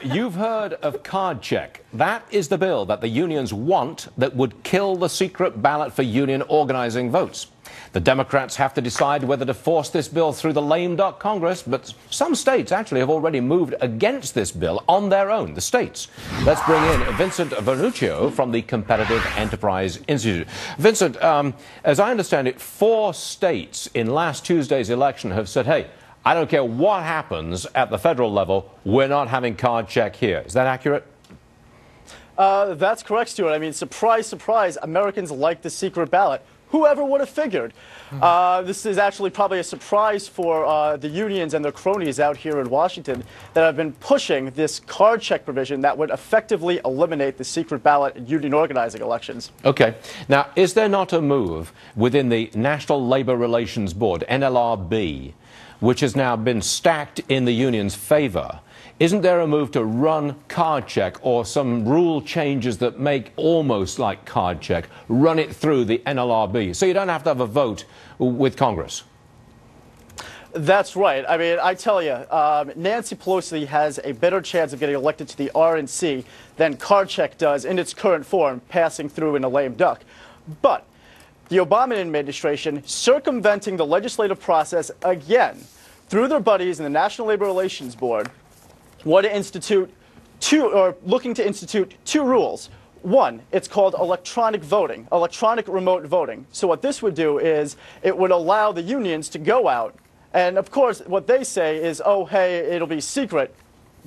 You've heard of card check. That is the bill that the unions want that would kill the secret ballot for union organizing votes. The Democrats have to decide whether to force this bill through the lame duck Congress, but some states actually have already moved against this bill on their own, the states. Let's bring in Vincent Vernuccio from the Competitive Enterprise Institute. Vincent, as I understand it, 4 states in last Tuesday's election have said, hey, I don't care what happens at the federal level, we're not having card check here. Is that accurate? That's correct, Stuart. I mean, surprise, surprise, Americans like the secret ballot. Whoever would have figured? This is actually probably a surprise for the unions and their cronies out here in Washington that have been pushing this card check provision that would effectively eliminate the secret ballot in union organizing elections. Okay. Now, is there not a move within the National Labor Relations Board, NLRB, which has now been stacked in the union's favor? Isn't there a move to run card check or some rule changes that make almost like card check, run it through the NLRB so you don't have to have a vote with Congress? That's right. I mean, I tell you, Nancy Pelosi has a better chance of getting elected to the RNC than card check does in its current form, passing through in a lame duck. But the Obama administration circumventing the legislative process again through their buddies in the National Labor Relations Board looking to institute 2 rules. One, it's called electronic voting, electronic remote voting. So what this would do is it would allow the unions to go out, and of course what they say is, oh, hey, it'll be secret,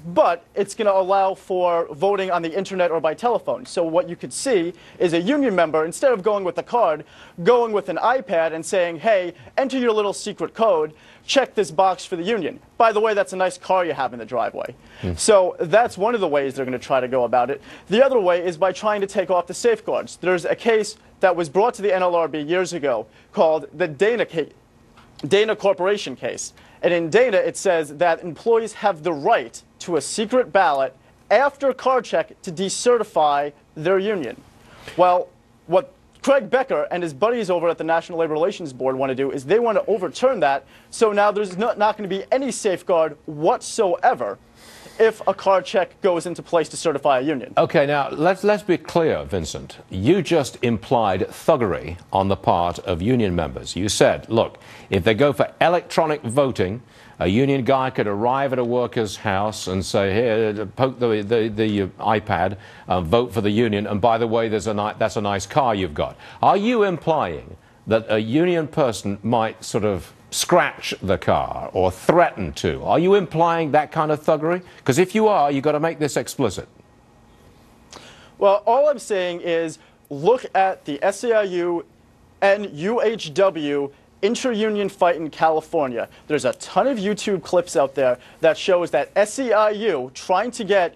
but it's going to allow for voting on the internet or by telephone. So what you could see is a union member, instead of going with a card, going with an iPad and saying, hey, enter your little secret code, check this box for the union. By the way, that's a nice car you have in the driveway. So that's one of the ways they're going to try to go about it. The other way is by trying to take off the safeguards. There's a case that was brought to the NLRB years ago called the Dana Corporation case. And in Dana, it says that employees have the right to a secret ballot after card check to decertify their union. Well, what Craig Becker and his buddies over at the National Labor Relations Board want to do is they want to overturn that, so now there's not going to be any safeguard whatsoever if a card check goes into place to certify a union. Okay, now let's be clear, Vincent. You just implied thuggery on the part of union members. You said, look, if they go for electronic voting, a union guy could arrive at a worker's house and say, here, poke the iPad, vote for the union, and by the way, that's a nice car you've got. Are you implying that a union person might sort of scratch the car or threaten to? Are you implying that kind of thuggery? Because if you are, you've got to make this explicit. Well, all I'm saying is look at the SEIU and UHW inter-union fight in California. There's a ton of YouTube clips out there that shows that SEIU, trying to get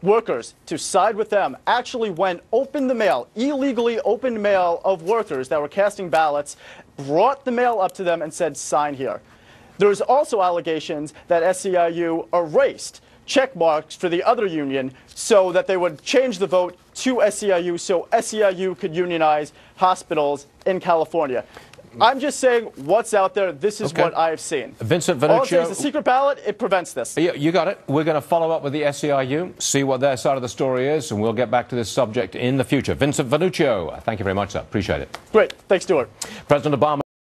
workers to side with them, actually went open the mail, illegally opened mail of workers that were casting ballots, brought the mail up to them and said, sign here. There's also allegations that SEIU erased check marks for the other union so that they would change the vote to SEIU so SEIU could unionize hospitals in California. I'm just saying what's out there. This is what I've seen. Vincent Vernuccio. All I'm saying is the secret ballot, it prevents this. Yeah, you got it. We're going to follow up with the SEIU, see what their side of the story is, and we'll get back to this subject in the future. Vincent Vernuccio, thank you very much, sir. Appreciate it. Great. Thanks, Stuart. President Obama.